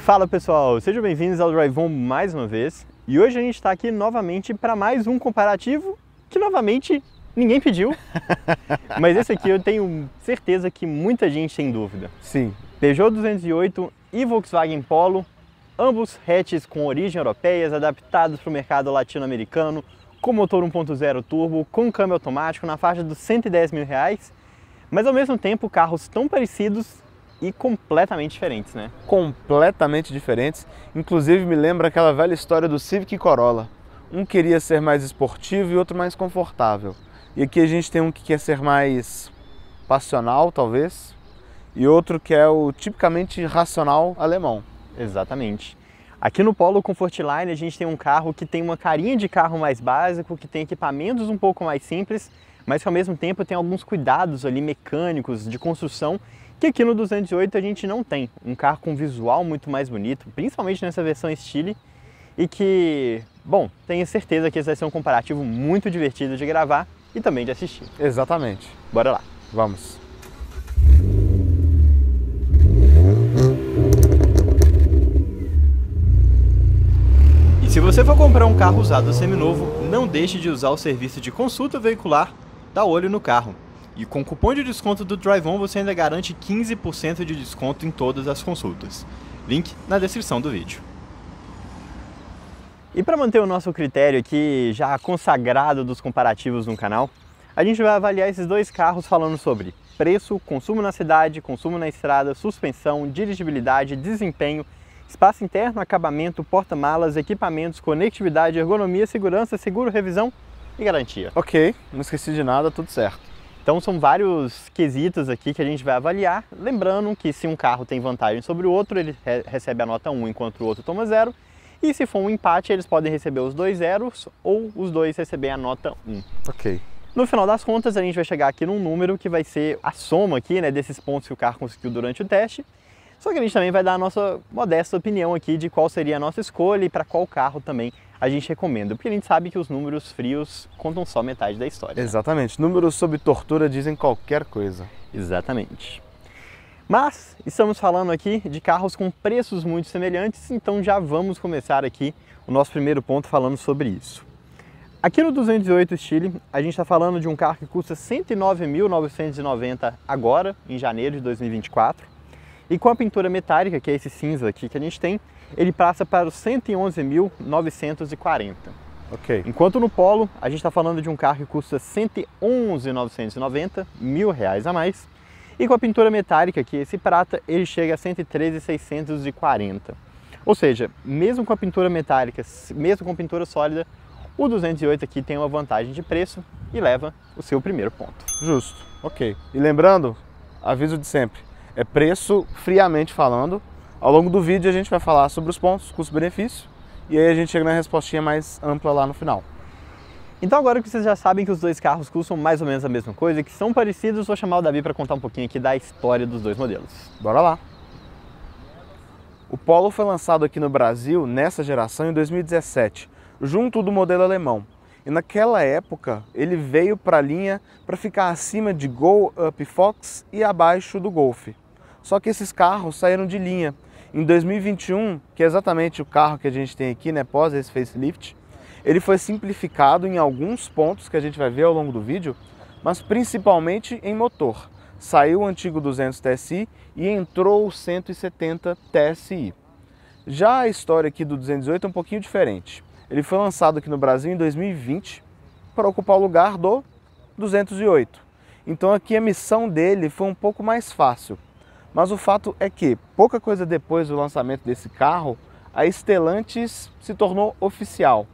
Fala pessoal, sejam bem-vindos ao Drive-On mais uma vez. E hoje a gente está aqui novamente para mais um comparativo que novamente ninguém pediu. Mas esse aqui eu tenho certeza que muita gente tem dúvida. Sim. Peugeot 208 e Volkswagen Polo, ambos hatches com origem europeias, adaptados para o mercado latino-americano, com motor 1.0 turbo, com câmbio automático na faixa dos R$110 mil, mas ao mesmo tempo carros tão parecidos e completamente diferentes, né? Completamente diferentes. Inclusive me lembra aquela velha história do Civic e Corolla. Um queria ser mais esportivo e outro mais confortável. E aqui a gente tem um que quer ser mais passional, talvez, e outro que é o tipicamente racional alemão. Exatamente. Aqui no Polo Comfortline a gente tem um carro que tem uma carinha de carro mais básico, que tem equipamentos um pouco mais simples, mas que ao mesmo tempo tem alguns cuidados ali mecânicos, de construção, que aqui no 208 a gente não tem. Um carro com visual muito mais bonito, principalmente nessa versão Stile, e que, bom, tenho certeza que esse vai ser um comparativo muito divertido de gravar e também de assistir. Exatamente. Bora lá. Vamos. E se você for comprar um carro usado seminovo, não deixe de usar o serviço de consulta veicular da Olho no Carro. E com o cupom de desconto do Drive-On você ainda garante 15% de desconto em todas as consultas. Link na descrição do vídeo. E para manter o nosso critério aqui já consagrado dos comparativos no canal, a gente vai avaliar esses dois carros falando sobre preço, consumo na cidade, consumo na estrada, suspensão, dirigibilidade, desempenho, espaço interno, acabamento, porta-malas, equipamentos, conectividade, ergonomia, segurança, seguro, revisão e garantia. Ok, não esqueci de nada, tudo certo. Então são vários quesitos aqui que a gente vai avaliar, lembrando que se um carro tem vantagem sobre o outro, ele recebe a nota 1 enquanto o outro toma 0, e se for um empate, eles podem receber os dois zeros ou os dois receber a nota 1. Ok. No final das contas, a gente vai chegar aqui num número que vai ser a soma aqui, né, desses pontos que o carro conseguiu durante o teste, só que a gente também vai dar a nossa modesta opinião aqui de qual seria a nossa escolha e para qual carro também a gente recomenda, porque a gente sabe que os números frios contam só metade da história. Exatamente, né? Números sob tortura dizem qualquer coisa. Exatamente. Mas estamos falando aqui de carros com preços muito semelhantes, então já vamos começar aqui o nosso primeiro ponto falando sobre isso. Aqui no 208 Stile, a gente está falando de um carro que custa R$ 109.990 agora, em janeiro de 2024, e com a pintura metálica, que é esse cinza aqui que a gente tem, ele passa para os R$ 111.940. Ok. Enquanto no Polo, a gente está falando de um carro que custa R$ 111.990, R$1.000 a mais, e com a pintura metálica, que é esse prata, ele chega a R$ 113.640. Ou seja, mesmo com a pintura metálica, mesmo com pintura sólida, o 208 aqui tem uma vantagem de preço e leva o seu primeiro ponto. Justo, ok. E lembrando, aviso de sempre, é preço friamente falando. Ao longo do vídeo a gente vai falar sobre os pontos, custo-benefício, e aí a gente chega na respostinha mais ampla lá no final. Então agora que vocês já sabem que os dois carros custam mais ou menos a mesma coisa e que são parecidos, vou chamar o Davi para contar um pouquinho aqui da história dos dois modelos. Bora lá! O Polo foi lançado aqui no Brasil nessa geração em 2017, junto do modelo alemão. E naquela época ele veio para a linha para ficar acima de Gol Up Fox e abaixo do Golf. Só que esses carros saíram de linha. Em 2021, que é exatamente o carro que a gente tem aqui, né, pós esse facelift, ele foi simplificado em alguns pontos que a gente vai ver ao longo do vídeo, mas principalmente em motor. Saiu o antigo 200 TSI e entrou o 170 TSI. Já a história aqui do 208 é um pouquinho diferente. Ele foi lançado aqui no Brasil em 2020 para ocupar o lugar do 208. Então aqui a missão dele foi um pouco mais fácil. Mas o fato é que, pouca coisa depois do lançamento desse carro, a Stellantis se tornou oficial.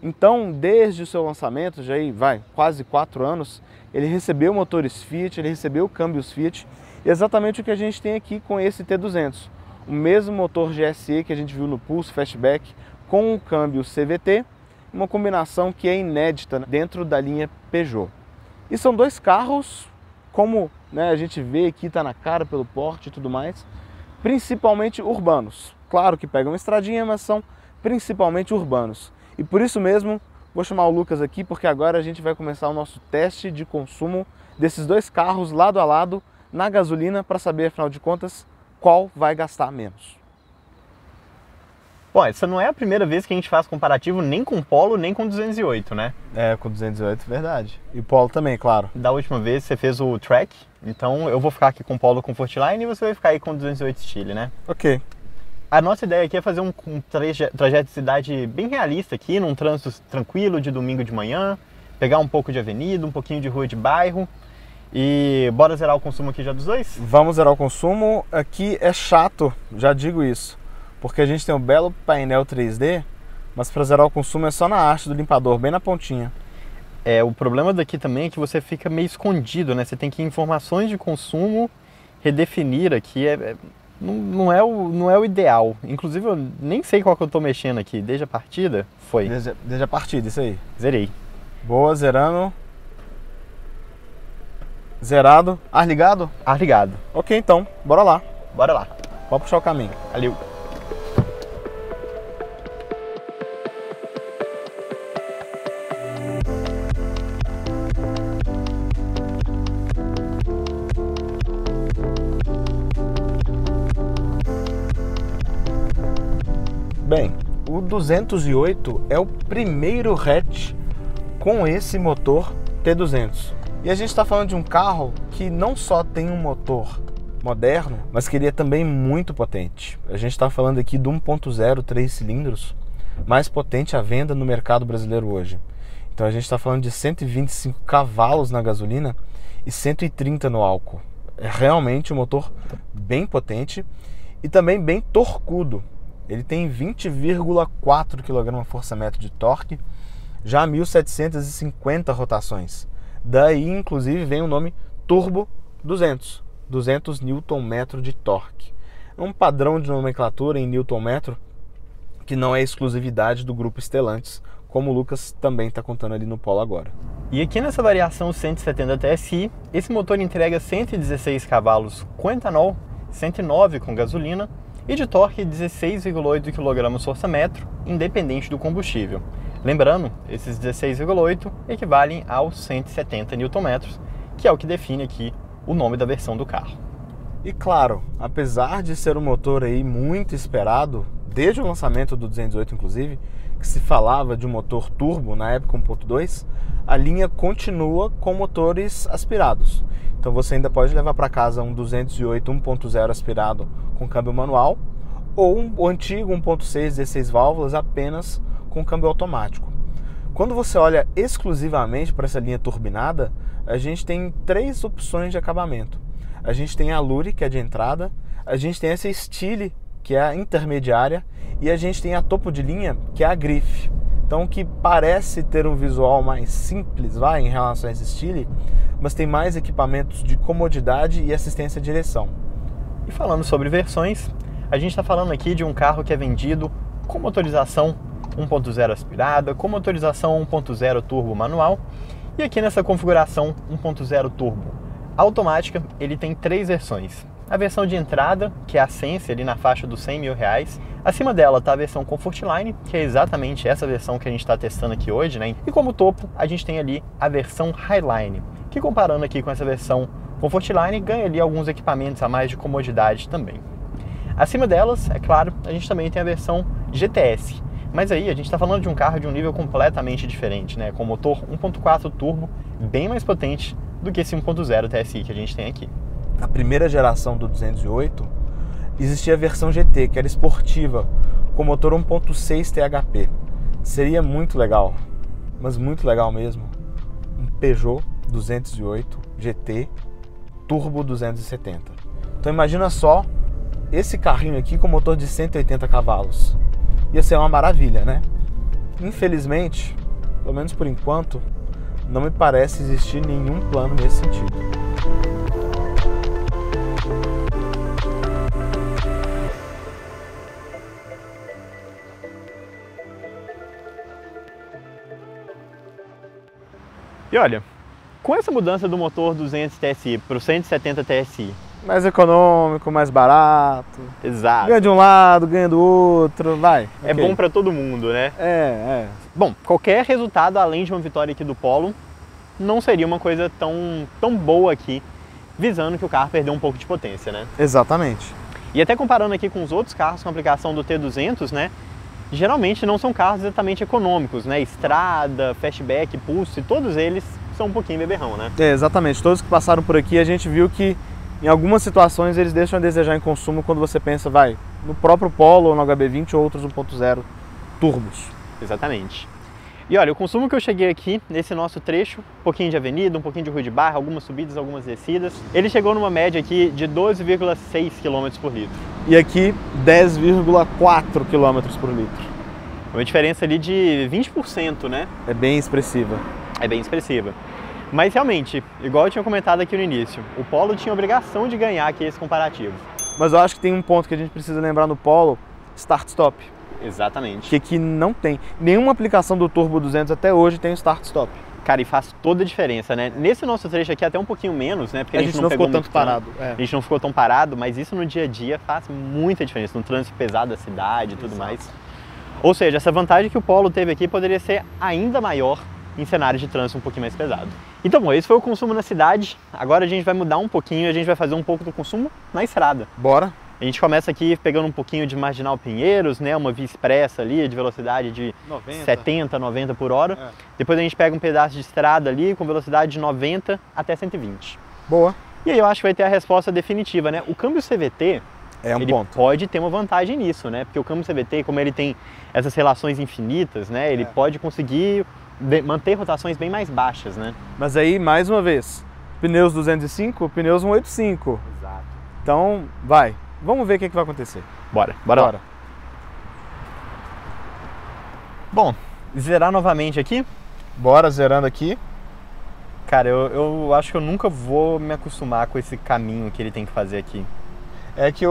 Então, desde o seu lançamento, já aí vai quase 4 anos, ele recebeu motores Fiat, ele recebeu câmbios Fiat, exatamente o que a gente tem aqui com esse T200. O mesmo motor GSE que a gente viu no Pulse Fastback, com o câmbio CVT, uma combinação que é inédita dentro da linha Peugeot. E são dois carros, como a gente vê aqui, está na cara pelo porte e tudo mais, principalmente urbanos. Claro que pegam uma estradinha, mas são principalmente urbanos. E por isso mesmo, vou chamar o Lucas aqui, porque agora a gente vai começar o nosso teste de consumo desses dois carros lado a lado na gasolina, para saber, afinal de contas, qual vai gastar menos. Bom, essa não é a primeira vez que a gente faz comparativo nem com o Polo, nem com o 208, né? É, com 208, verdade. E o Polo também, claro. Da última vez você fez o Track, então eu vou ficar aqui com o Polo Comfortline e você vai ficar aí com o 208 Stile, né? Ok. A nossa ideia aqui é fazer um trajeto de cidade bem realista aqui, num trânsito tranquilo de domingo de manhã, pegar um pouco de avenida, um pouquinho de rua de bairro. E bora zerar o consumo aqui já dos dois? Vamos zerar o consumo. Aqui é chato, já digo isso, porque a gente tem um belo painel 3D, mas para zerar o consumo é só na haste do limpador, bem na pontinha. O problema daqui também é que você fica meio escondido, né? Você tem que ir em informações de consumo, redefinir aqui, não é o ideal. Inclusive eu nem sei qual que eu tô mexendo aqui, desde a partida? Foi. Desde a partida, isso aí. Zerei. Boa, zerando. Zerado. Ar ligado? Ar ligado. Ok, então, bora lá. Bora lá. Pode puxar o caminho. Valeu. Bem, o 208 é o primeiro hatch com esse motor T200. E a gente está falando de um carro que não só tem um motor moderno, mas que ele é também muito potente. A gente está falando aqui do 1.0 3 cilindros, mais potente à venda no mercado brasileiro hoje. Então a gente está falando de 125 cavalos na gasolina e 130 no álcool. É realmente um motor bem potente e também bem torcudo. Ele tem 20,4 kgfm de torque, já 1.750 rotações. Daí, inclusive, vem o nome Turbo 200 Nm de torque. É um padrão de nomenclatura em Nm que não é exclusividade do grupo Stellantis, como o Lucas também está contando ali no Polo agora. E aqui nessa variação 170 TSI, esse motor entrega 116 cavalos com etanol, 109 com gasolina e de torque 16,8 kgfm, independente do combustível. Lembrando, esses 16,8 equivalem aos 170 Nm, que é o que define aqui o nome da versão do carro. E claro, apesar de ser um motor aí muito esperado, desde o lançamento do 208 inclusive, que se falava de um motor turbo, na época 1.2, a linha continua com motores aspirados. Então você ainda pode levar para casa um 208 1.0 aspirado com câmbio manual, ou o antigo 1.6 16 válvulas apenas com câmbio automático. Quando você olha exclusivamente para essa linha turbinada, a gente tem três opções de acabamento. A gente tem a Allure, que é de entrada, a gente tem essa Stile, que é a intermediária, e a gente tem a topo de linha, que é a Grife. Então, que parece ter um visual mais simples, em relação a esse Stile, mas tem mais equipamentos de comodidade e assistência à direção. E falando sobre versões, a gente está falando aqui de um carro que é vendido com motorização 1.0 aspirada, com motorização 1.0 turbo manual, e aqui nessa configuração 1.0 turbo automática, ele tem três versões. A versão de entrada, que é a Sense, ali na faixa dos R$100 mil. Acima dela está a versão Comfortline, que é exatamente essa versão que a gente está testando aqui hoje, né? E como topo, a gente tem ali a versão Highline, que comparando aqui com essa versão Comfortline, ganha ali alguns equipamentos a mais de comodidade também. Acima delas, é claro, a gente também tem a versão GTS, mas aí a gente está falando de um carro de um nível completamente diferente, né? Com motor 1.4 turbo, bem mais potente do que esse 1.0 TSI que a gente tem aqui. Na primeira geração do 208, existia a versão GT, que era esportiva, com motor 1.6 THP. Seria muito legal, mas muito legal mesmo, um Peugeot 208 GT Turbo 270. Então imagina só esse carrinho aqui com motor de 180 cavalos. Ia ser uma maravilha, né? Infelizmente, pelo menos por enquanto, não me parece existir nenhum plano nesse sentido. E olha, com essa mudança do motor 200 TSI para o 170 TSI, mais econômico, mais barato. Exato. Ganha de um lado, ganha do outro, vai. É okay. Bom para todo mundo, né? É. Bom, qualquer resultado além de uma vitória aqui do Polo não seria uma coisa tão boa aqui, visando que o carro perdeu um pouco de potência, né? Exatamente. E até comparando aqui com os outros carros com aplicação do T200, né? geralmente não são carros exatamente econômicos, né? Estrada, Fastback, Pulse, todos eles são um pouquinho beberrão, né? Exatamente. Todos que passaram por aqui, a gente viu que em algumas situações eles deixam a desejar em consumo quando você pensa, no próprio Polo ou no HB20 ou outros 1.0 turbos. Exatamente. E olha, o consumo que eu cheguei aqui, nesse nosso trecho, um pouquinho de avenida, um pouquinho de rua de barra, algumas subidas, algumas descidas, ele chegou numa média aqui de 12,6 km por litro. E aqui 10,4 km por litro. Uma diferença ali de 20%, né? É bem expressiva. É bem expressiva. Mas realmente, igual eu tinha comentado aqui no início, o Polo tinha a obrigação de ganhar aqui esse comparativo. Mas eu acho que tem um ponto que a gente precisa lembrar no Polo, start-stop. Exatamente. Que aqui não tem. Nenhuma aplicação do Turbo 200 até hoje tem start-stop. Cara, e faz toda a diferença, né? Nesse nosso trecho aqui até um pouquinho menos, né? Porque a gente não ficou tanto parado. A gente não ficou tão parado, mas isso no dia a dia faz muita diferença, no trânsito pesado da cidade e tudo mais. Ou seja, essa vantagem que o Polo teve aqui poderia ser ainda maior em cenários de trânsito um pouquinho mais pesado. Então, bom, esse foi o consumo na cidade. Agora a gente vai mudar um pouquinho e a gente vai fazer um pouco do consumo na estrada. Bora! A gente começa aqui pegando um pouquinho de Marginal Pinheiros, né, uma via expressa ali de velocidade de 70, 90 por hora. Depois a gente pega um pedaço de estrada ali com velocidade de 90 até 120. Boa! E aí eu acho que vai ter a resposta definitiva, né? O câmbio CVT, ele pode ter uma vantagem nisso, né? Porque o câmbio CVT, como ele tem essas relações infinitas, né, ele pode conseguir manter rotações bem mais baixas, né? Mas aí, mais uma vez, pneus 205, pneus 185. Exato. Então, vamos ver o que vai acontecer. Bora lá. Bom, zerar novamente aqui? Bora, zerando aqui. Cara, eu acho que eu nunca vou me acostumar com esse caminho que ele tem que fazer aqui. É que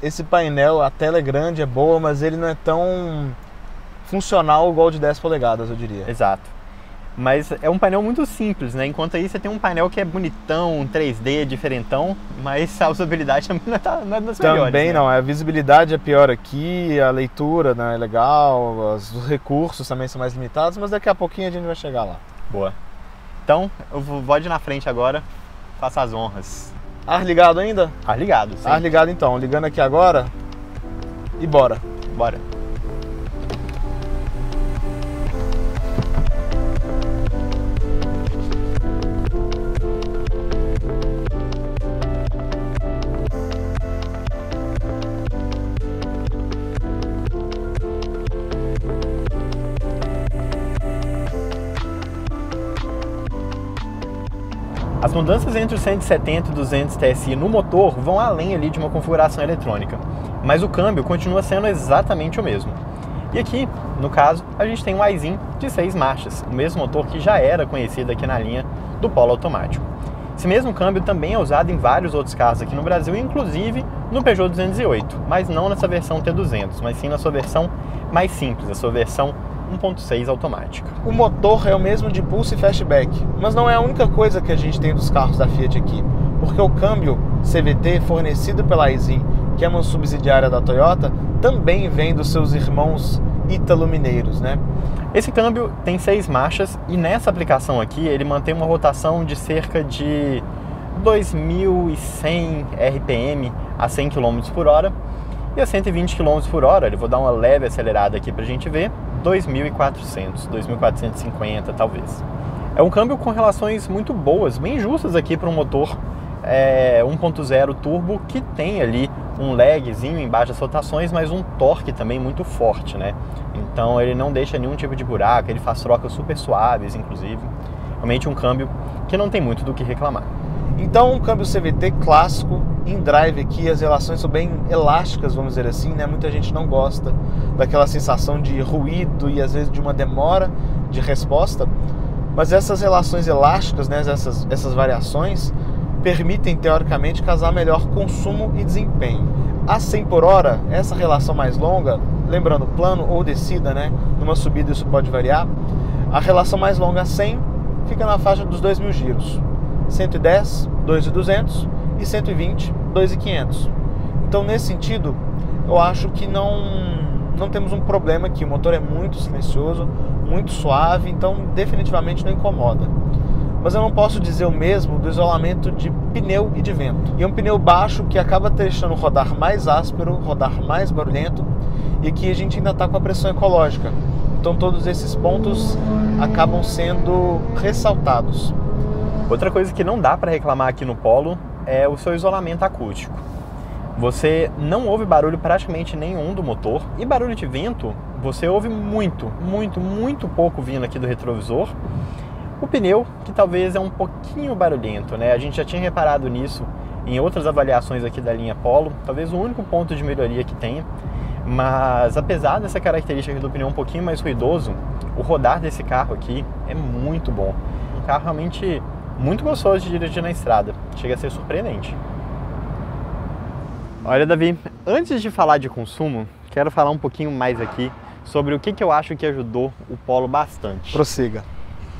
esse painel, a tela é grande, é boa, mas ele não é tão funcional igual o de 10 polegadas, eu diria. Exato. Mas é um painel muito simples, né? Enquanto aí você tem um painel que é bonitão, 3D, diferentão, mas a usabilidade também não é das melhores. Também, né? Não, a visibilidade é pior aqui, a leitura não é legal, os recursos também são mais limitados, mas daqui a pouquinho a gente vai chegar lá. Boa. Então, eu vou ir na frente agora, faça as honras. Ar ligado ainda? Ar ligado, sim. Ar ligado então, ligando aqui agora e bora. Bora. As mudanças entre o 170 e 200 TSI no motor vão além ali de uma configuração eletrônica, mas o câmbio continua sendo exatamente o mesmo. E aqui, no caso, a gente tem um izinho de 6 marchas, o mesmo motor que já era conhecido aqui na linha do Polo automático. Esse mesmo câmbio também é usado em vários outros carros aqui no Brasil, inclusive no Peugeot 208, mas não nessa versão T200, mas sim na sua versão mais simples, a sua versão 1.6 automática. O motor é o mesmo de Pulse e Fastback, mas não é a única coisa que a gente tem dos carros da Fiat aqui, porque o câmbio CVT fornecido pela Aisin, que é uma subsidiária da Toyota, também vem dos seus irmãos ítalo-mineiros, né? Esse câmbio tem 6 marchas e nessa aplicação aqui ele mantém uma rotação de cerca de 2.100 RPM a 100 km por hora e a 120 km por hora, eu vou dar uma leve acelerada aqui pra gente ver, 2.400, 2.450 talvez. É um câmbio com relações muito boas, bem justas aqui para um motor 1.0 turbo que tem ali um lagzinho em baixas rotações, mas um torque também muito forte, né? Então ele não deixa nenhum tipo de buraco, ele faz trocas super suaves, inclusive. Realmente um câmbio que não tem muito do que reclamar. Então um câmbio CVT clássico, em drive aqui, as relações são bem elásticas, vamos dizer assim, né? Muita gente não gosta daquela sensação de ruído e às vezes de uma demora de resposta, mas essas relações elásticas, né? essas variações, permitem teoricamente casar melhor consumo e desempenho. A 100 por hora, essa relação mais longa, lembrando plano ou descida, né? Numa subida isso pode variar, a relação mais longa a 100 fica na faixa dos 2.000 giros. 110, 2.200 e 120, 2.500. Então nesse sentido, eu acho que não temos um problema aqui. O motor é muito silencioso, muito suave, então definitivamente não incomoda. Mas eu não posso dizer o mesmo do isolamento de pneu e de vento. E é um pneu baixo que acaba deixando rodar mais áspero, rodar mais barulhento e aqui a gente ainda está com a pressão ecológica. Então todos esses pontos acabam sendo ressaltados. Outra coisa que não dá para reclamar aqui no Polo é o seu isolamento acústico. Você não ouve barulho praticamente nenhum do motor, e barulho de vento você ouve muito pouco vindo aqui do retrovisor. O pneu, que talvez é um pouquinho barulhento, né? A gente já tinha reparado nisso em outras avaliações aqui da linha Polo, talvez o único ponto de melhoria que tenha. Mas apesar dessa característica do pneu um pouquinho mais ruidoso, o rodar desse carro aqui é muito bom. Um carro realmente muito gostoso de dirigir na estrada, chega a ser surpreendente. Olha, Davi, antes de falar de consumo, quero falar um pouquinho mais aqui sobre o que eu acho que ajudou o Polo bastante. Prossiga.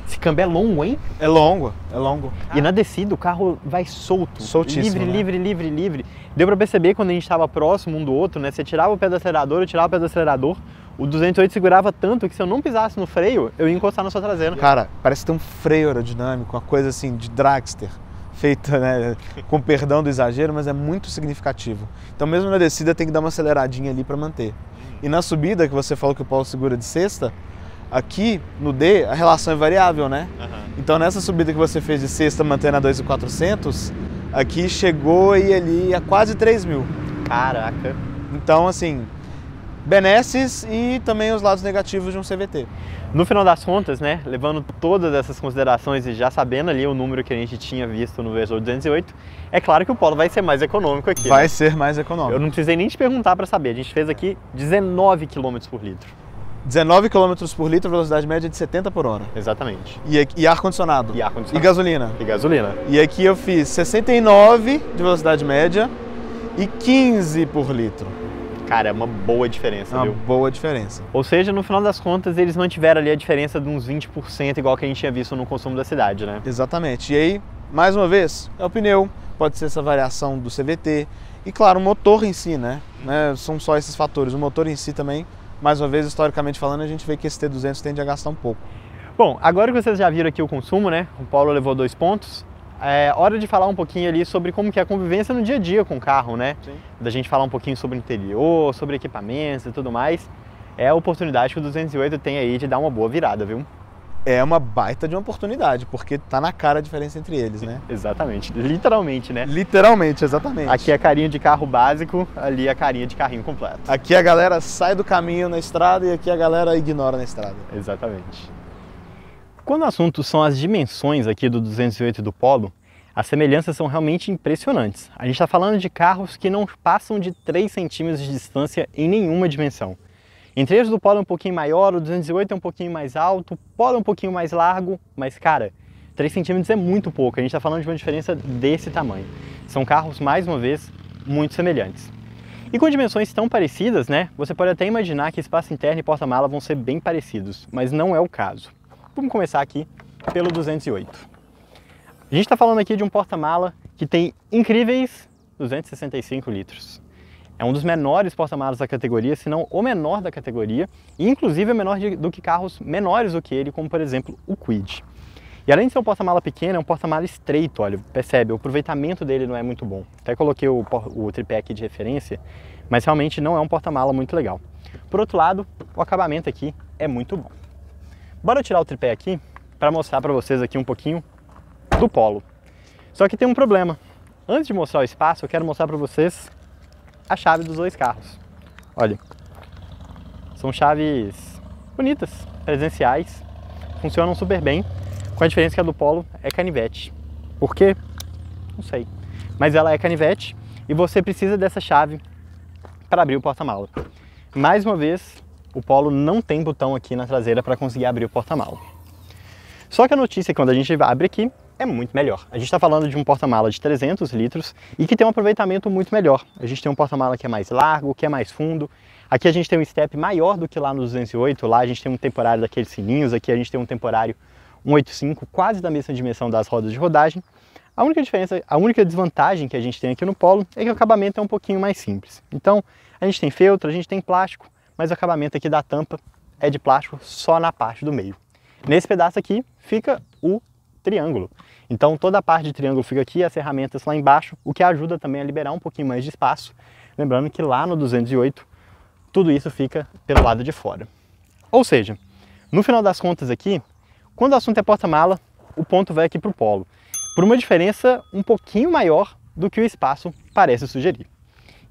Esse câmbio é longo, hein? É longo, é longo. E na descida o carro vai solto. Soltíssimo, livre. Deu pra perceber quando a gente estava próximo um do outro, né? Você tirava o pé do acelerador, eu tirava o pé do acelerador. O 208 segurava tanto que se eu não pisasse no freio, eu ia encostar na sua traseira. Cara, parece ter um freio aerodinâmico, uma coisa assim de dragster. Feita, né, com perdão do exagero, mas é muito significativo. Então mesmo na descida tem que dar uma aceleradinha ali para manter. E na subida, que você falou que o Polo segura de sexta, aqui no D a relação é variável, né? Então nessa subida que você fez de sexta mantendo a 2.400, aqui chegou e ali a quase 3.000. Caraca! Então assim, benesses e também os lados negativos de um CVT. No final das contas, né, levando todas essas considerações e já sabendo ali o número que a gente tinha visto no Versor 208, é claro que o Polo vai ser mais econômico aqui. Vai né? ser mais econômico. Eu não precisei nem te perguntar para saber, a gente fez aqui 19 km por litro. 19 km por litro, velocidade média de 70 por hora. Exatamente. E ar-condicionado. E ar-condicionado. E gasolina. E gasolina. E aqui eu fiz 69 de velocidade média e 15 por litro. Cara, é uma boa diferença, Uma viu? boa diferença. Ou seja, no final das contas, eles mantiveram ali a diferença de uns 20%, igual que a gente tinha visto no consumo da cidade, né? Exatamente. E aí, mais uma vez, é o pneu, pode ser essa variação do CVT e, claro, o motor em si, né? São só esses fatores. O motor em si também, mais uma vez, historicamente falando, a gente vê que esse T200 tende a gastar um pouco. Bom, agora que vocês já viram aqui o consumo, né? O Polo levou 2 pontos. É hora de falar um pouquinho ali sobre como que é a convivência no dia a dia com o carro, né? Sim. Da gente falar um pouquinho sobre o interior, sobre equipamentos e tudo mais. É a oportunidade que o 208 tem aí de dar uma boa virada, viu? É uma baita de uma oportunidade, porque tá na cara a diferença entre eles, né? Exatamente, literalmente, né? Literalmente, exatamente. Aqui é a carinha de carro básico, ali é a carinha de carrinho completo. Aqui a galera sai do caminho na estrada e aqui a galera ignora na estrada. Exatamente. Quando o assunto são as dimensões aqui do 208 e do Polo, as semelhanças são realmente impressionantes. A gente está falando de carros que não passam de 3 centímetros de distância em nenhuma dimensão. Entre eles, o Polo é um pouquinho maior, o 208 é um pouquinho mais alto, o Polo é um pouquinho mais largo, mas cara, 3 centímetros é muito pouco, a gente está falando de uma diferença desse tamanho. São carros, mais uma vez, muito semelhantes. E com dimensões tão parecidas, né, você pode até imaginar que espaço interno e porta-mala vão ser bem parecidos, mas não é o caso. Vamos começar aqui pelo 208. A gente está falando aqui de um porta-mala que tem incríveis 265 litros. É um dos menores porta-malas da categoria, se não o menor da categoria, e inclusive é menor do que carros menores do que ele, como por exemplo o Kwid. E além de ser um porta-mala pequeno, é um porta-mala estreito, olha, percebe, o aproveitamento dele não é muito bom. Até coloquei o tripé aqui de referência, mas realmente não é um porta-mala muito legal. Por outro lado, o acabamento aqui é muito bom. Bora tirar o tripé aqui para mostrar para vocês aqui um pouquinho do Polo. Só que tem um problema. Antes de mostrar o espaço, eu quero mostrar para vocês a chave dos 2 carros. Olha, são chaves bonitas, presenciais, funcionam super bem, com a diferença que a do Polo é canivete. Por quê? Não sei. Mas ela é canivete e você precisa dessa chave para abrir o porta-mala. Mais uma vez, o Polo não tem botão aqui na traseira para conseguir abrir o porta-mala. Só que a notícia quando a gente abre aqui é muito melhor. A gente está falando de um porta-mala de 300 litros e que tem um aproveitamento muito melhor. A gente tem um porta-mala que é mais largo, que é mais fundo. Aqui a gente tem um step maior do que lá no 208. Lá a gente tem um temporário daqueles sininhos. Aqui a gente tem um temporário 185, quase da mesma dimensão das rodas de rodagem. A única diferença, a única desvantagem que a gente tem aqui no Polo é que o acabamento é um pouquinho mais simples. Então, a gente tem feltro, a gente tem plástico, mas o acabamento aqui da tampa é de plástico só na parte do meio. Nesse pedaço aqui fica o triângulo. Então toda a parte de triângulo fica aqui, as ferramentas lá embaixo, o que ajuda também a liberar um pouquinho mais de espaço. Lembrando que lá no 208 tudo isso fica pelo lado de fora. Ou seja, no final das contas aqui, quando o assunto é porta-mala, o ponto vai aqui para o Polo, por uma diferença um pouquinho maior do que o espaço parece sugerir.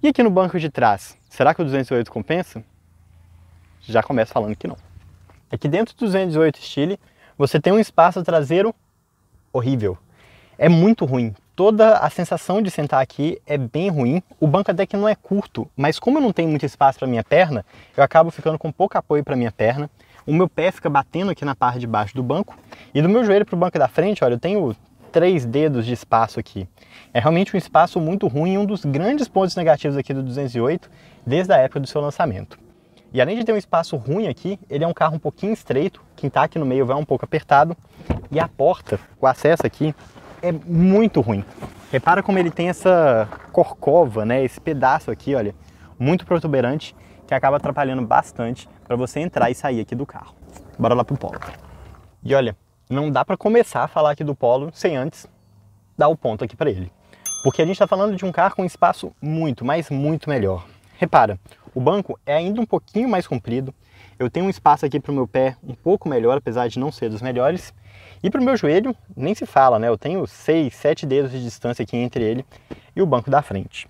E aqui no banco de trás, será que o 208 compensa? Já começo falando que não. Aqui dentro do 208 Stile, você tem um espaço traseiro horrível. É muito ruim. Toda a sensação de sentar aqui é bem ruim. O banco até que não é curto, mas como eu não tenho muito espaço para minha perna, eu acabo ficando com pouco apoio para minha perna. O meu pé fica batendo aqui na parte de baixo do banco. E do meu joelho para o banco da frente, olha, eu tenho 3 dedos de espaço aqui. É realmente um espaço muito ruim, um dos grandes pontos negativos aqui do 208, desde a época do seu lançamento. E além de ter um espaço ruim aqui, ele é um carro um pouquinho estreito, quem está aqui no meio vai um pouco apertado. E a porta, o acesso aqui, é muito ruim. Repara como ele tem essa corcova, né? Esse pedaço aqui, olha, muito protuberante, que acaba atrapalhando bastante para você entrar e sair aqui do carro. Bora lá pro Polo. E olha, não dá para começar a falar aqui do Polo sem antes dar o ponto aqui para ele. Porque a gente está falando de um carro com um espaço muito, mas muito melhor. Repara, o banco é ainda um pouquinho mais comprido, eu tenho um espaço aqui para o meu pé um pouco melhor, apesar de não ser dos melhores, e para o meu joelho nem se fala, né? Eu tenho 6, 7 dedos de distância aqui entre ele e o banco da frente.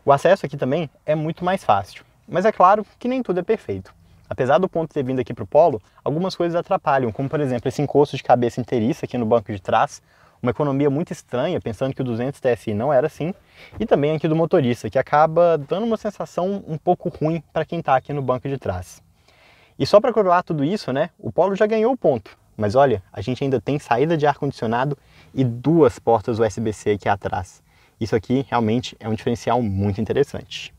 O acesso aqui também é muito mais fácil, mas é claro que nem tudo é perfeito. Apesar do ponto ter vindo aqui para o Polo, algumas coisas atrapalham, como por exemplo esse encosto de cabeça inteiriça aqui no banco de trás, uma economia muito estranha, pensando que o 200 TSI não era assim, e também aqui do motorista, que acaba dando uma sensação um pouco ruim para quem está aqui no banco de trás. E só para coroar tudo isso, né, o Polo já ganhou o ponto, mas olha, a gente ainda tem saída de ar-condicionado e 2 portas USB-C aqui atrás. Isso aqui realmente é um diferencial muito interessante.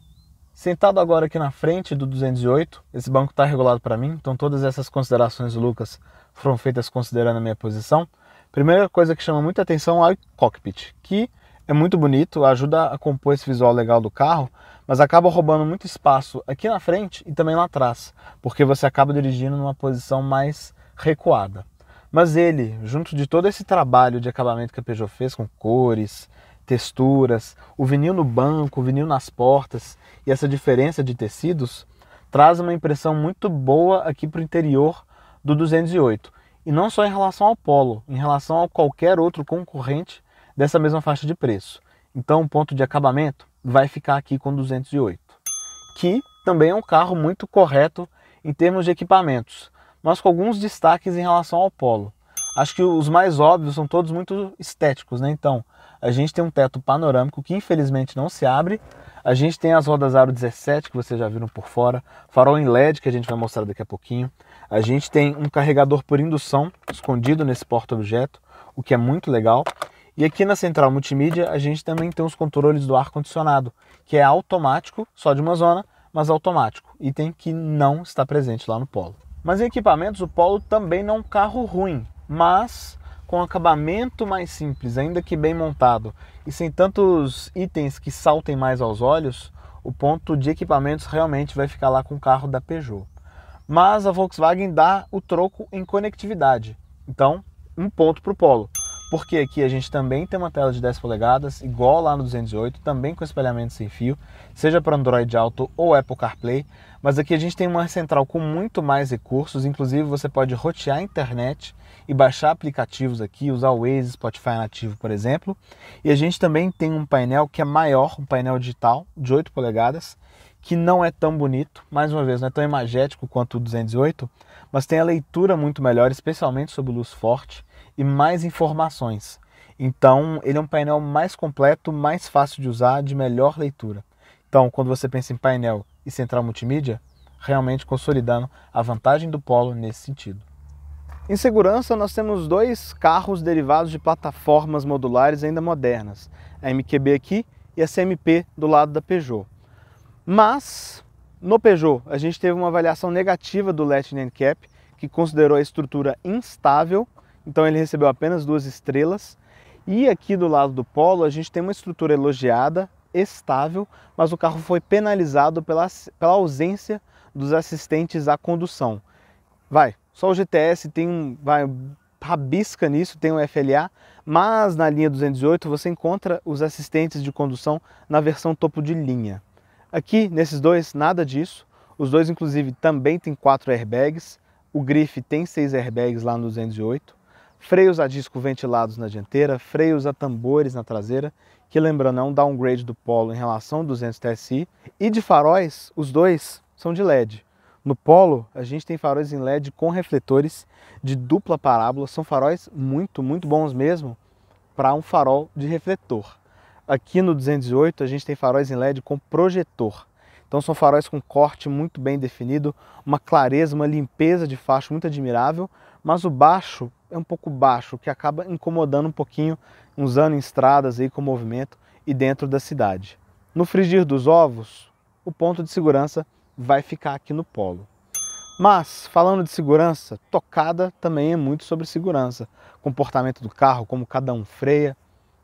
Sentado agora aqui na frente do 208, esse banco está regulado para mim, então todas essas considerações do Lucas foram feitas considerando a minha posição. Primeira coisa que chama muita atenção é o cockpit, que é muito bonito, ajuda a compor esse visual legal do carro, mas acaba roubando muito espaço aqui na frente e também lá atrás, porque você acaba dirigindo numa posição mais recuada. Mas ele, junto de todo esse trabalho de acabamento que a Peugeot fez com cores, texturas, o vinil no banco, o vinil nas portas e essa diferença de tecidos, traz uma impressão muito boa aqui para o interior do 208. E não só em relação ao Polo, em relação a qualquer outro concorrente dessa mesma faixa de preço. Então o ponto de acabamento vai ficar aqui com o 208, que também é um carro muito correto em termos de equipamentos, mas com alguns destaques em relação ao Polo. Acho que os mais óbvios são todos muito estéticos, né? Então, a gente tem um teto panorâmico que infelizmente não se abre, a gente tem as rodas aro 17 que vocês já viram por fora, farol em LED que a gente vai mostrar daqui a pouquinho, a gente tem um carregador por indução escondido nesse porta-objeto, o que é muito legal, e aqui na central multimídia a gente também tem os controles do ar-condicionado, que é automático, só de uma zona, mas automático, item que não está presente lá no Polo. Mas em equipamentos o Polo também não é um carro ruim, mas com acabamento mais simples, ainda que bem montado, e sem tantos itens que saltem mais aos olhos, o ponto de equipamentos realmente vai ficar lá com o carro da Peugeot. Mas a Volkswagen dá o troco em conectividade, então um ponto para o Polo, porque aqui a gente também tem uma tela de 10 polegadas, igual lá no 208, também com espelhamento sem fio, seja para Android Auto ou Apple CarPlay, mas aqui a gente tem uma central com muito mais recursos, inclusive você pode rotear a internet e baixar aplicativos aqui, usar o Waze, Spotify nativo, por exemplo. E a gente também tem um painel que é maior, um painel digital de 8 polegadas, que não é tão bonito, mais uma vez, não é tão imagético quanto o 208, mas tem a leitura muito melhor, especialmente sobre luz forte e mais informações. Então, ele é um painel mais completo, mais fácil de usar, de melhor leitura. Então, quando você pensa em painel e central multimídia, realmente consolidando a vantagem do Polo nesse sentido. Em segurança, nós temos 2 carros derivados de plataformas modulares ainda modernas, a MQB aqui e a CMP do lado da Peugeot. Mas, no Peugeot, a gente teve uma avaliação negativa do Lightning NCAP, que considerou a estrutura instável, então ele recebeu apenas 2 estrelas. E aqui do lado do Polo, a gente tem uma estrutura elogiada, estável, mas o carro foi penalizado pela ausência dos assistentes à condução. Só o GTS tem rabisca nisso, tem o FLA, mas na linha 208 você encontra os assistentes de condução na versão topo de linha. Aqui, nesses dois, nada disso. Os dois, inclusive, também tem 4 airbags. O Grife tem 6 airbags lá no 208. Freios a disco ventilados na dianteira, freios a tambores na traseira, que lembrando é um downgrade do Polo em relação ao 200 TSI. E de faróis, os dois são de LED. No Polo, a gente tem faróis em LED com refletores de dupla parábola. São faróis muito bons mesmo para um farol de refletor. Aqui no 208 a gente tem faróis em LED com projetor. Então são faróis com corte muito bem definido, uma clareza, uma limpeza de faixa muito admirável, mas o baixo é um pouco baixo, que acaba incomodando um pouquinho, usando em estradas aí com movimento e dentro da cidade. No frigir dos ovos, o ponto de segurança vai ficar aqui no Polo. Mas, falando de segurança, tocada também é muito sobre segurança. Comportamento do carro, como cada um freia.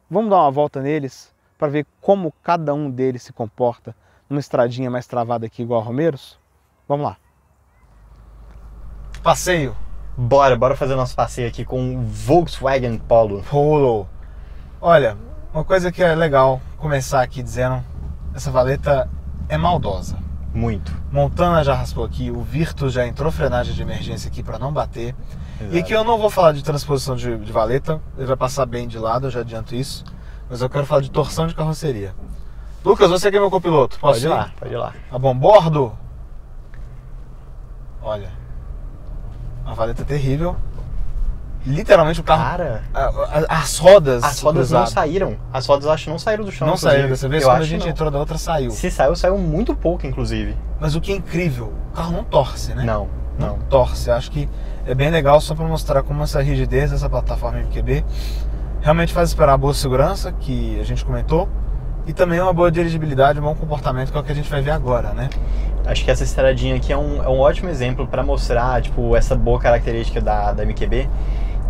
Vamos dar uma volta neles para ver como cada um deles se comporta numa estradinha mais travada aqui igual a Romeiros? Vamos lá. Passeio. Bora fazer nosso passeio aqui com o Volkswagen Polo. Olha, uma coisa que é legal começar aqui dizendo, essa valeta é maldosa. Muito. Montana já raspou aqui, o Virtus já entrou frenagem de emergência aqui para não bater. Exato. E aqui eu não vou falar de transposição de valeta, ele vai passar bem de lado, eu já adianto isso. Mas eu quero falar de torção de carroceria. Lucas, você que é meu copiloto, posso ir? Pode ir lá. A bom bordo? Olha, uma valeta terrível. Literalmente o carro... Cara... As rodas... As rodas não saíram. As rodas acho que não saíram do chão. Não saíram dessa vez, quando a gente entrou da outra saiu. Se saiu muito pouco, inclusive. Mas o que é incrível, o carro não torce, né? Não. Torce. Acho que é bem legal só para mostrar como essa rigidez dessa plataforma MQB realmente faz esperar a boa segurança, que a gente comentou, e também uma boa dirigibilidade, um bom comportamento, que é o que a gente vai ver agora, né? Acho que essa estradinha aqui é um ótimo exemplo para mostrar, tipo, essa boa característica da MQB,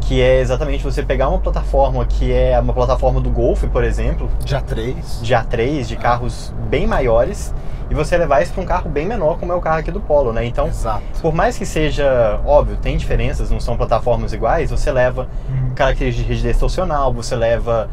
que é exatamente você pegar uma plataforma que é uma plataforma do Golf, por exemplo, de A3, de carros bem maiores, e você levar isso para um carro bem menor, como é o carro aqui do Polo, né? Então, exato, por mais que seja, óbvio, tem diferenças, não são plataformas iguais, você leva características de rigidez torcional, você leva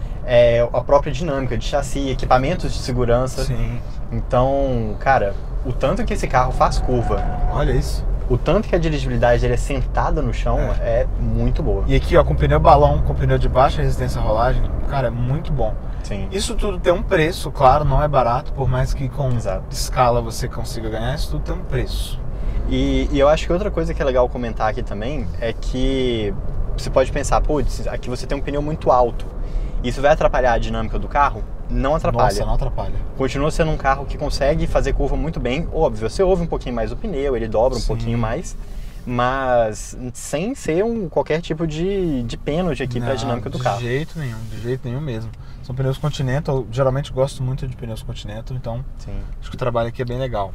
a própria dinâmica de chassi, equipamentos de segurança. Sim. Então, cara, o tanto que esse carro faz curva, olha isso, o tanto que a dirigibilidade dele é sentada no chão é muito boa. E aqui, ó, com pneu balão, com pneu de baixa resistência à rolagem, cara, é muito bom. Sim. Isso tudo tem um preço, claro, não é barato, por mais que com Exato. escala você consiga ganhar, isso tudo tem um preço. E eu acho que outra coisa que é legal comentar aqui também é que você pode pensar, putz, aqui você tem um pneu muito alto, isso vai atrapalhar a dinâmica do carro? Não atrapalha. Nossa, não atrapalha. Continua sendo um carro que consegue fazer curva muito bem. Óbvio, você ouve um pouquinho mais o pneu, ele dobra um pouquinho mais, mas sem ser qualquer tipo de pênalti aqui para a dinâmica do carro. De jeito nenhum mesmo. São pneus Continental, eu geralmente gosto muito de pneus Continental, então Sim. Acho que o trabalho aqui é bem legal.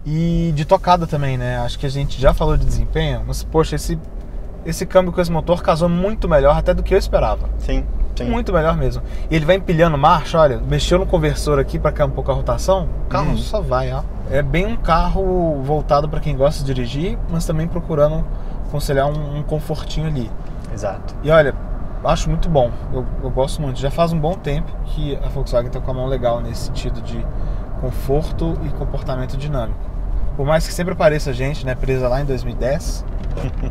E de tocada também, né? Acho que a gente já falou de desempenho, mas poxa, esse câmbio com esse motor casou muito melhor até do que eu esperava. Sim. Muito melhor mesmo. E ele vai empilhando marcha, olha, mexeu no conversor aqui para cair um pouco a rotação, o carro só vai, ó. É bem um carro voltado para quem gosta de dirigir, mas também procurando conciliar um confortinho ali. Exato. E olha, acho muito bom, eu gosto muito. Já faz um bom tempo que a Volkswagen está com a mão legal nesse sentido de conforto e comportamento dinâmico. Por mais que sempre pareça gente, né, presa lá em 2010,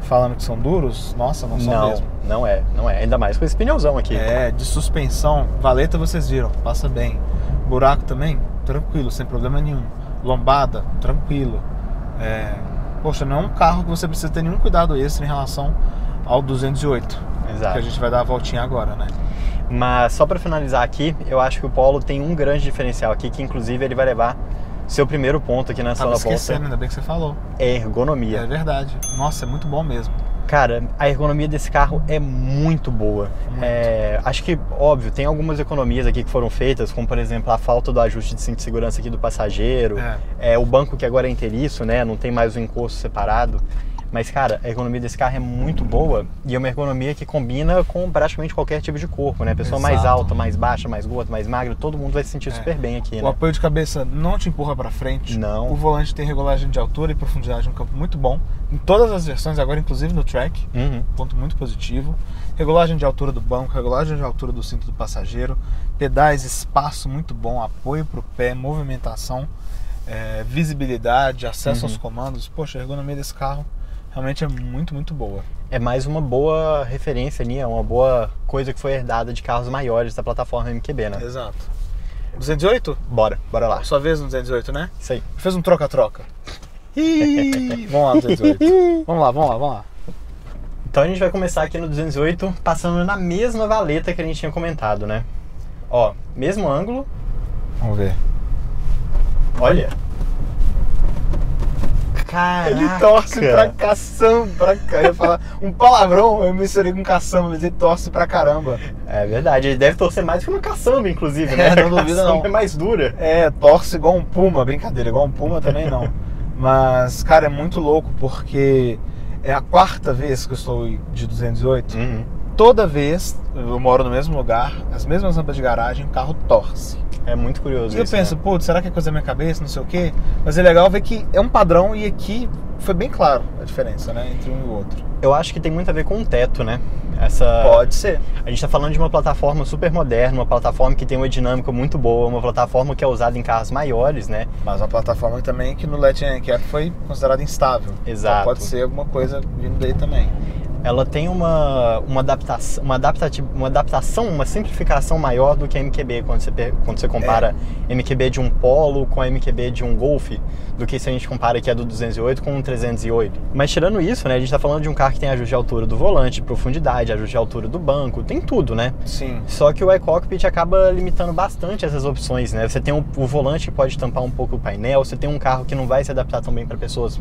falando que são duros, nossa, não são mesmo. Não é, ainda mais com esse pneuzão aqui. De suspensão, valeta vocês viram, passa bem. Buraco também, tranquilo, sem problema nenhum. Lombada, tranquilo. Poxa, não é um carro que você precisa ter nenhum cuidado extra em relação ao 208. Exato. Que a gente vai dar a voltinha agora, né? Mas só para finalizar aqui, eu acho que o Polo tem um grande diferencial aqui, que inclusive ele vai levar seu primeiro ponto aqui nessa volta. Ainda bem que você falou. É ergonomia. É verdade. Nossa, é muito bom mesmo. Cara, a ergonomia desse carro é muito boa. Acho que, óbvio, tem algumas economias aqui que foram feitas, como por exemplo a falta do ajuste de cinto de segurança aqui do passageiro, o banco que agora é inteiriço, né? Não tem mais o encosto separado. Mas, cara, a ergonomia desse carro é muito boa e é uma ergonomia que combina com praticamente qualquer tipo de corpo, né? Pessoa mais alta, mais baixa, mais gorda, mais magra, todo mundo vai se sentir super bem aqui, né? O apoio de cabeça não te empurra para frente. Não. O volante tem regulagem de altura e profundidade no campo muito bom. Em todas as versões, agora inclusive no Track. Ponto muito positivo. Regulagem de altura do banco, regulagem de altura do cinto do passageiro. Pedais, espaço muito bom, apoio para o pé, movimentação. visibilidade, acesso aos comandos. Poxa, a ergonomia desse carro realmente é muito, muito boa. É mais uma boa referência ali, é uma boa coisa que foi herdada de carros maiores da plataforma MQB, né? Exato. 208? Bora lá. Sua vez no 208, né? Isso aí. Fez um troca-troca. Vamos lá, 208. Vamos lá. Então a gente vai começar aqui no 208, passando na mesma valeta que a gente tinha comentado, né? Ó, mesmo ângulo. Vamos ver. Olha. Caraca. Ele torce pra caçamba, eu ia falar um palavrão, eu misturei com caçamba, mas ele torce pra caramba. É verdade, ele deve torcer mais que uma caçamba, inclusive, né? Não duvido não. É mais dura. Torce igual um puma, brincadeira, igual um puma também não. Mas, cara, é muito louco porque é a 4ª vez que eu estou de 208. Toda vez, eu moro no mesmo lugar, as mesmas rampas de garagem, o carro torce. É muito curioso E eu isso, penso, né? putz, será que é coisa da minha cabeça, não sei o quê? Mas é legal ver que é um padrão e aqui foi bem claro a diferença, né, entre um e o outro. Eu acho que tem muito a ver com o teto, né? Pode ser. A gente tá falando de uma plataforma super moderna, uma plataforma que tem uma dinâmica muito boa, uma plataforma que é usada em carros maiores, né? Mas uma plataforma também que no Lightning Cap foi considerada instável. Exato. Então pode ser alguma coisa vindo daí também. Ela tem uma adaptação, uma simplificação maior do que a MQB quando você compara MQB de um Polo com a MQB de um Golf, do que se a gente compara aqui a do 208 com um 308. Mas tirando isso, né, a gente tá falando de um carro que tem ajuste de altura do volante, profundidade, ajuste de altura do banco, tem tudo, né? Sim. Só que o iCockpit acaba limitando bastante essas opções, né? Você tem o volante que pode tampar um pouco o painel, você tem um carro que não vai se adaptar tão bem para pessoas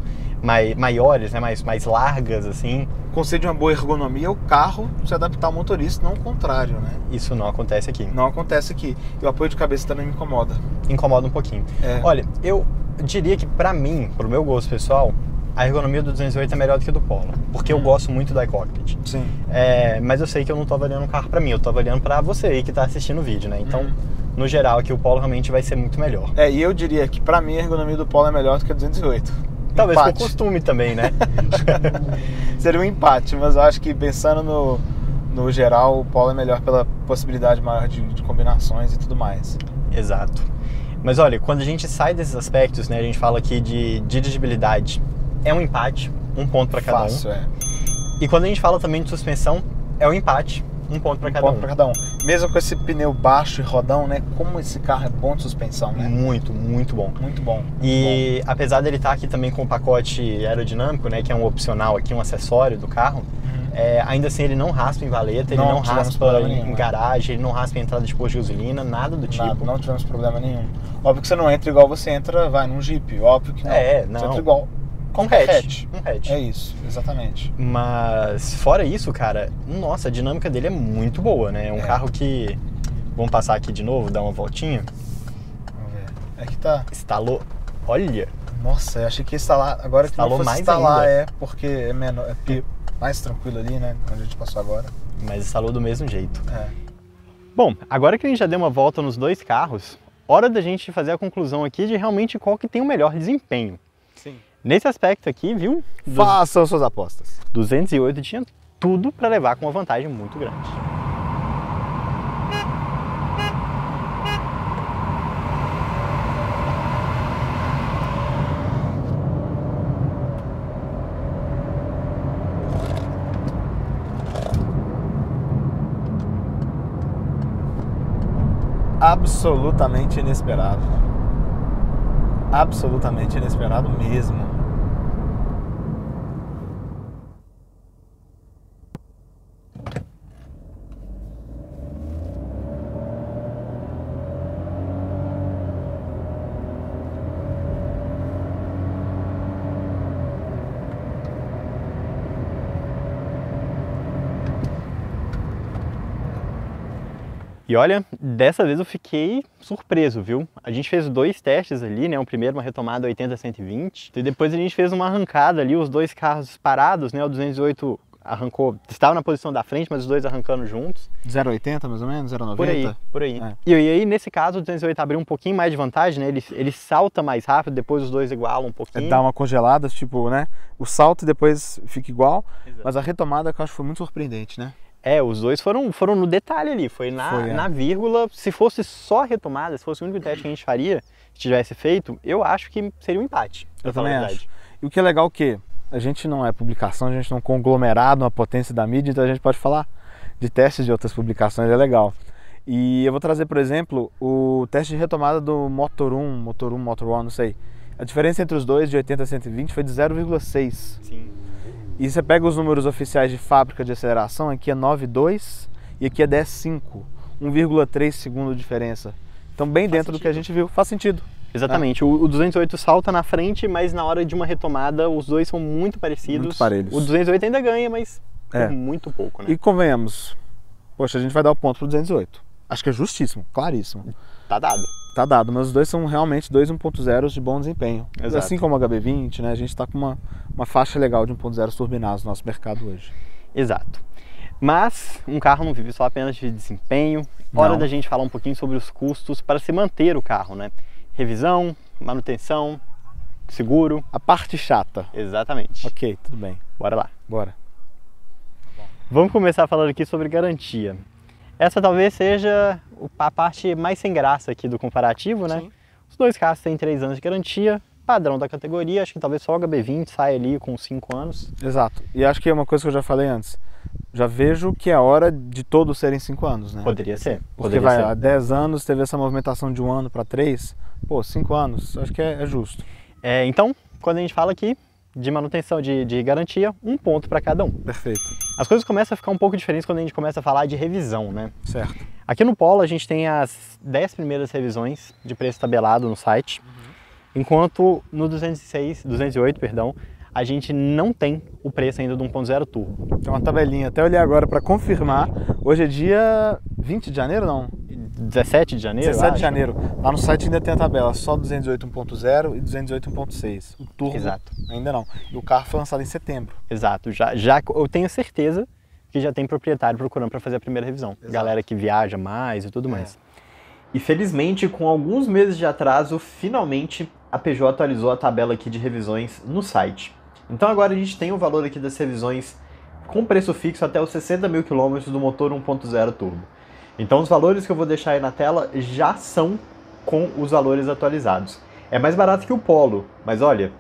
maiores, né, mais largas, assim. Concede uma boa ergonomia, o carro se adaptar ao motorista, não o contrário, né? Isso não acontece aqui. Não acontece aqui. E o apoio de cabeça também me incomoda. Incomoda um pouquinho. Olha, eu diria que pra mim, pro meu gosto pessoal, a ergonomia do 208 é melhor do que a do Polo, porque eu gosto muito do iCockpit. Sim. Mas eu sei que eu não tô avaliando um carro pra mim, eu tô avaliando pra você aí que tá assistindo o vídeo, né? Então, no geral, aqui o Polo realmente vai ser muito melhor. E eu diria que pra mim a ergonomia do Polo é melhor do que a 208. Talvez empate. por costume também, né? Seria um empate, mas eu acho que pensando no geral, o Polo é melhor pela possibilidade maior de combinações e tudo mais. Exato. Mas olha, quando a gente sai desses aspectos, né, a gente fala aqui de dirigibilidade, é um empate, um ponto para cada Fácil, E quando a gente fala também de suspensão, é um empate, um ponto para cada um. Mesmo com esse pneu baixo e rodão, né? Como esse carro é bom de suspensão, né? Muito, muito bom. Muito bom. E apesar dele estar aqui também com o pacote aerodinâmico, né, que é um opcional aqui, um acessório do carro, ainda assim ele não raspa em valeta, ele não raspa em garagem, ele não raspa em entrada de posto de gasolina, nada do tipo. Não tivemos problema nenhum. Óbvio que você não entra igual você entra, vai num Jeep, óbvio que não. Não. Você entra igual. Com hatch. É isso, exatamente. Mas fora isso, cara, nossa, a dinâmica dele é muito boa, né? É um carro que... Vamos passar aqui de novo, dar uma voltinha. Vamos ver. É que tá... Estalou. Olha! Nossa, eu achei que ia instalar. Agora que Estalou não fosse mais instalar, ainda. Porque é menor, mais tranquilo ali, né? Onde a gente passou agora. Mas instalou do mesmo jeito. Bom, agora que a gente já deu uma volta nos dois carros, hora da gente fazer a conclusão aqui de realmente qual que tem o melhor desempenho. Sim. Nesse aspecto aqui, viu? Façam suas apostas. 208 tinha tudo para levar com uma vantagem muito grande. Absolutamente inesperado. Absolutamente inesperado mesmo. E olha, dessa vez eu fiquei surpreso, viu? A gente fez dois testes ali, né? O primeiro uma retomada 80-120 e depois a gente fez uma arrancada ali, os dois carros parados, né? O 208 arrancou, estava na posição da frente, mas os dois arrancando juntos. 0,80 mais ou menos? 0,90? Por aí. E aí, nesse caso, o 208 abriu um pouquinho mais de vantagem, né? Ele salta mais rápido, depois os dois igualam um pouquinho. Dá uma congelada, tipo, né? O salto e depois fica igual. Exato. Mas a retomada que eu acho que foi muito surpreendente, né? Os dois foram no detalhe ali, foi na vírgula. Se fosse só retomada, se fosse o único teste que a gente faria, se tivesse feito, eu acho que seria um empate. Eu também acho. E o que é legal é o quê? A gente não é publicação, a gente não é um conglomerado, uma potência da mídia, então a gente pode falar de testes de outras publicações, é legal. E eu vou trazer, por exemplo, o teste de retomada do Motor 1, não sei. A diferença entre os dois, de 80 a 120, foi de 0,6. Sim. E você pega os números oficiais de fábrica de aceleração, aqui é 9,2 e aqui é 10,5. 1,3 segundo de diferença. Então bem dentro do que a gente viu, faz sentido. Exatamente, o 208 salta na frente, mas na hora de uma retomada os dois são muito parecidos. Muito parelhos. O 208 ainda ganha, mas por muito pouco, né? E convenhamos, poxa, a gente vai dar o ponto pro 208. Acho que é justíssimo, claríssimo. Tá dado. Tá dado, mas os dois são realmente dois 1.0 de bom desempenho. Exato. Assim como o HB20, né? A gente está com uma faixa legal de 1.0 turbinados no nosso mercado hoje. Exato. Mas um carro não vive só apenas de desempenho. Hora da gente falar um pouquinho sobre os custos para se manter o carro, né? Revisão, manutenção, seguro. A parte chata. Exatamente. Ok, tudo bem. Bora lá. Bora. Vamos começar falando aqui sobre garantia. Essa talvez seja a parte mais sem graça aqui do comparativo, né? Sim. Os dois carros têm 3 anos de garantia, padrão da categoria, acho que talvez só o HB20 saia ali com 5 anos. Exato. E acho que é uma coisa que eu já falei antes. Já vejo que é hora de todos serem 5 anos, né? Poderia ser. Porque há 10 anos teve essa movimentação de 1 ano para 3. Pô, 5 anos, acho que é justo. Então, quando a gente fala aqui de manutenção de garantia, 1 ponto para cada um. Perfeito. As coisas começam a ficar um pouco diferentes quando a gente começa a falar de revisão, né? Certo. Aqui no Polo a gente tem as 10 primeiras revisões de preço tabelado no site, enquanto no 208, a gente não tem o preço ainda do 1.0 turbo. Tem uma tabelinha, até olhei agora para confirmar. Hoje é dia 20 de janeiro, não? 17 de janeiro? 17 de janeiro. Lá no site ainda tem a tabela, só 208 1.0 e 208 1.6. O turbo ainda não. E o carro foi lançado em setembro. Exato. Já eu tenho certeza que já tem proprietário procurando para fazer a primeira revisão. Exato. Galera que viaja mais e tudo mais. E felizmente, com alguns meses de atraso, finalmente a Peugeot atualizou a tabela aqui de revisões no site. Então agora a gente tem o valor aqui das revisões com preço fixo até os 60 mil quilômetros do motor 1.0 turbo. Então os valores que eu vou deixar aí na tela já são com os valores atualizados. É mais barato que o Polo, mas olha,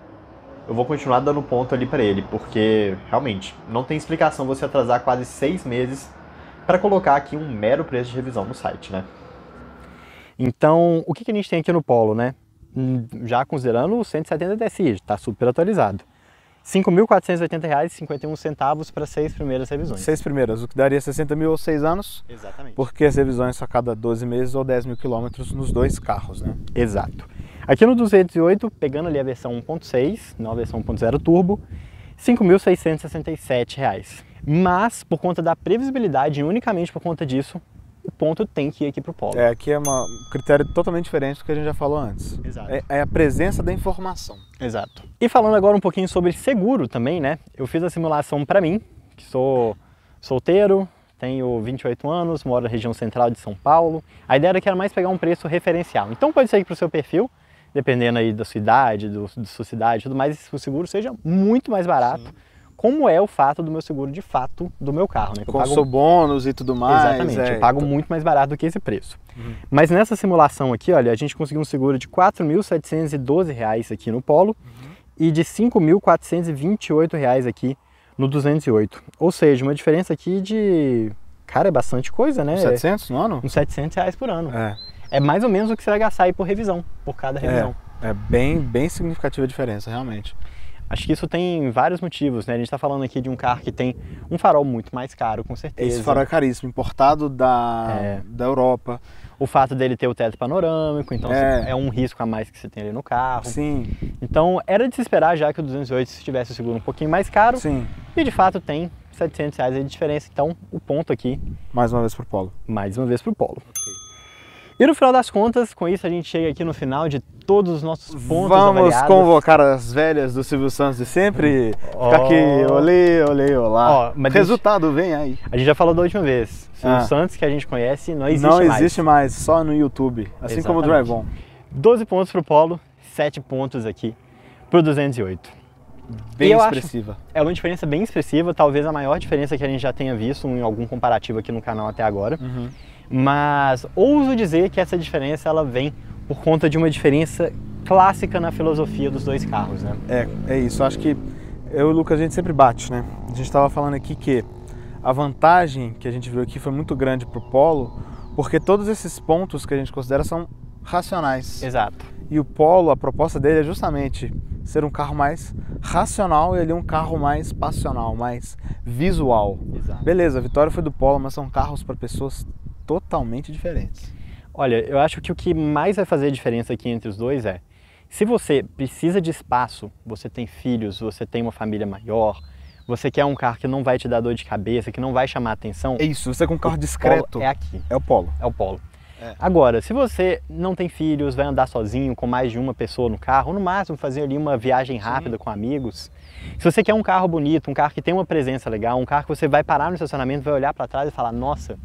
eu vou continuar dando ponto ali para ele, porque realmente não tem explicação você atrasar quase 6 meses para colocar aqui um mero preço de revisão no site, né? Então, o que a gente tem aqui no Polo, né? Já considerando o 170 DSI, está super atualizado. R$ 5.480,51 para 6 primeiras revisões. 6 primeiras, o que daria 60 mil ou 6 anos. Exatamente. Porque as revisões são a cada 12 meses ou 10 mil quilômetros nos dois carros, né? Exato. Aqui no 208, pegando ali a versão 1.6, não a versão 1.0 turbo, R$ 5.667. Mas, por conta da previsibilidade e unicamente por conta disso, o ponto tem que ir aqui para o Polo. Aqui é um critério totalmente diferente do que a gente já falou antes. Exato. É a presença da informação. Exato. E falando agora um pouquinho sobre seguro também, né? Eu fiz a simulação para mim, que sou solteiro, tenho 28 anos, moro na região central de São Paulo. A ideia era que era mais pegar um preço referencial. Então pode ser que para o seu perfil, dependendo aí da sua idade, da sua cidade e tudo mais, o seguro seja muito mais barato. Sim. Como é o fato do meu seguro de fato do meu carro, né? Com o seu bônus e tudo mais. Exatamente, eu pago muito mais barato do que esse preço. Mas nessa simulação aqui, olha, a gente conseguiu um seguro de R$ 4.712 aqui no Polo e de R$ 5.428 aqui no 208. Ou seja, uma diferença aqui de... Cara, é bastante coisa, né? Uns 700 no ano? Uns R$700 por ano. É mais ou menos o que você vai gastar aí por revisão, por cada revisão. É bem significativa a diferença, realmente. Acho que isso tem vários motivos, né? A gente está falando aqui de um carro que tem um farol muito mais caro, com certeza. Esse farol é caríssimo, importado da Europa. O fato dele ter o teto panorâmico, então é um risco a mais que você tem ali no carro. Sim. Então era de se esperar já que o 208 tivesse o seguro um pouquinho mais caro. Sim. E de fato tem R$700 aí de diferença, então o ponto aqui... Mais uma vez pro Polo. Mais uma vez pro Polo. Okay. E no final das contas, com isso a gente chega aqui no final de todos os nossos pontos avaliados. Vamos convocar as velhas do Silvio Santos de sempre? Ficar aqui, olê, olá. Resultado vem aí. A gente já falou da última vez. Silvio Santos que a gente conhece não existe mais. Não existe mais, só no YouTube. Assim como o Drive On. 12 pontos pro Polo, 7 pontos aqui pro 208. bem expressiva. É uma diferença bem expressiva, talvez a maior diferença que a gente já tenha visto em algum comparativo aqui no canal até agora. Mas ouso dizer que essa diferença ela vem por conta de uma diferença clássica na filosofia dos dois carros, né? É isso. Acho que eu e o Lucas, a gente sempre bate, né? A gente estava falando aqui que a vantagem que a gente viu aqui foi muito grande para o Polo, porque todos esses pontos que a gente considera são racionais. Exato. E o Polo, a proposta dele é justamente ser um carro mais racional e ali um carro mais passional, mais visual. Exato. Beleza, a vitória foi do Polo, mas são carros para pessoas totalmente diferentes. Olha, eu acho que o que mais vai fazer a diferença aqui entre os dois é, se você precisa de espaço, você tem filhos, você tem uma família maior, você quer um carro que não vai te dar dor de cabeça, que não vai chamar atenção... É isso, você quer um carro discreto. É aqui. É o Polo. É o Polo. Agora, se você não tem filhos, vai andar sozinho com mais de uma pessoa no carro, ou no máximo fazer ali uma viagem rápida com amigos, se você quer um carro bonito, um carro que tem uma presença legal, um carro que você vai parar no estacionamento, vai olhar para trás e falar, nossa,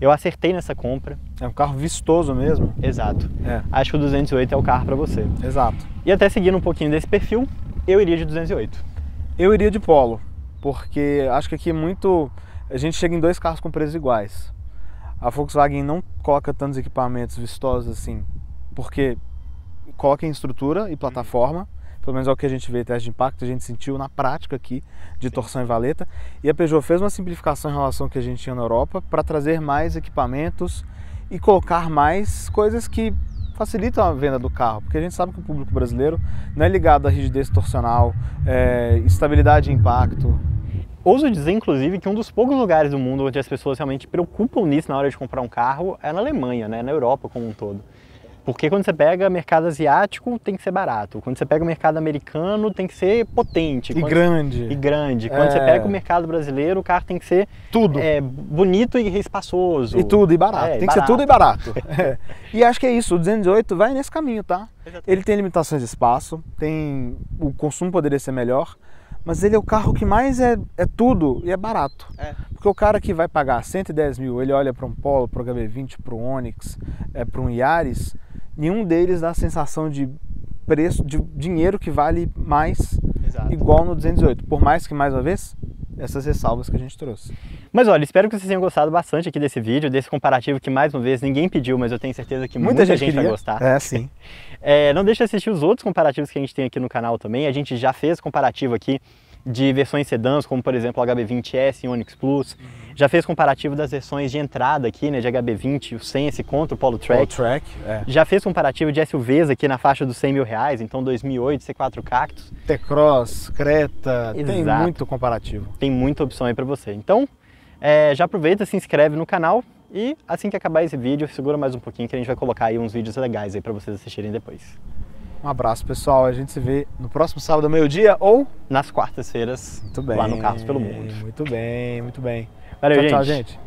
eu acertei nessa compra. É um carro vistoso mesmo. Exato. Acho que o 208 é o carro para você. Exato. E até seguindo um pouquinho desse perfil, eu iria de 208. Eu iria de Polo, porque acho que aqui é muito... A gente chega em dois carros com preços iguais. A Volkswagen não coloca tantos equipamentos vistosos assim, porque coloca em estrutura e plataforma, pelo menos é o que a gente vê, teste de impacto, a gente sentiu na prática aqui de torção e valeta. E a Peugeot fez uma simplificação em relação ao que a gente tinha na Europa para trazer mais equipamentos e colocar mais coisas que facilitam a venda do carro, porque a gente sabe que o público brasileiro não é ligado à rigidez torcional, estabilidade e impacto. Ouso dizer, inclusive, que um dos poucos lugares do mundo onde as pessoas realmente preocupam nisso na hora de comprar um carro é na Alemanha, né? Na Europa como um todo. Porque quando você pega mercado asiático, tem que ser barato. Quando você pega o mercado americano, tem que ser potente. E grande. Quando você pega o mercado brasileiro, o carro tem que ser tudo. Bonito e espaçoso. E tudo, e barato. Tem que ser tudo e barato. E acho que é isso, o 208 vai nesse caminho, tá? Exatamente. Ele tem limitações de espaço, o consumo poderia ser melhor, mas ele é o carro que mais é tudo e é barato. Porque o cara que vai pagar 110 mil, ele olha para um Polo, para o HB20, para o Onix, para um Yaris, nenhum deles dá a sensação de preço, de dinheiro que vale mais. Exato. Igual no 208. Por mais que, mais uma vez, essas ressalvas que a gente trouxe. Mas olha, espero que vocês tenham gostado bastante aqui desse vídeo, desse comparativo que, mais uma vez, ninguém pediu, mas eu tenho certeza que muita gente vai gostar. Sim. Não deixe de assistir os outros comparativos que a gente tem aqui no canal também. A gente já fez comparativo aqui de versões sedãs, como por exemplo o HB20S e Onix Plus. Já fez comparativo das versões de entrada aqui, né, de HB20, o Sense contra o Polo Track. Já fez comparativo de SUVs aqui na faixa dos 100 mil reais, então 2008, C4 Cactus. T-Cross, Creta, Exato. Tem muito comparativo. Tem muita opção aí para você. Então, já aproveita, se inscreve no canal e assim que acabar esse vídeo, segura mais um pouquinho que a gente vai colocar aí uns vídeos legais aí para vocês assistirem depois. Um abraço, pessoal. A gente se vê no próximo sábado ao meio-dia ou nas quartas-feiras lá no Carros pelo Mundo. Muito bem, muito bem. Valeu, tchau, gente.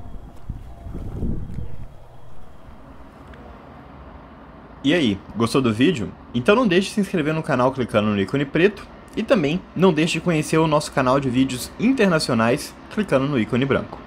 E aí, gostou do vídeo? Então não deixe de se inscrever no canal clicando no ícone preto e também não deixe de conhecer o nosso canal de vídeos internacionais clicando no ícone branco.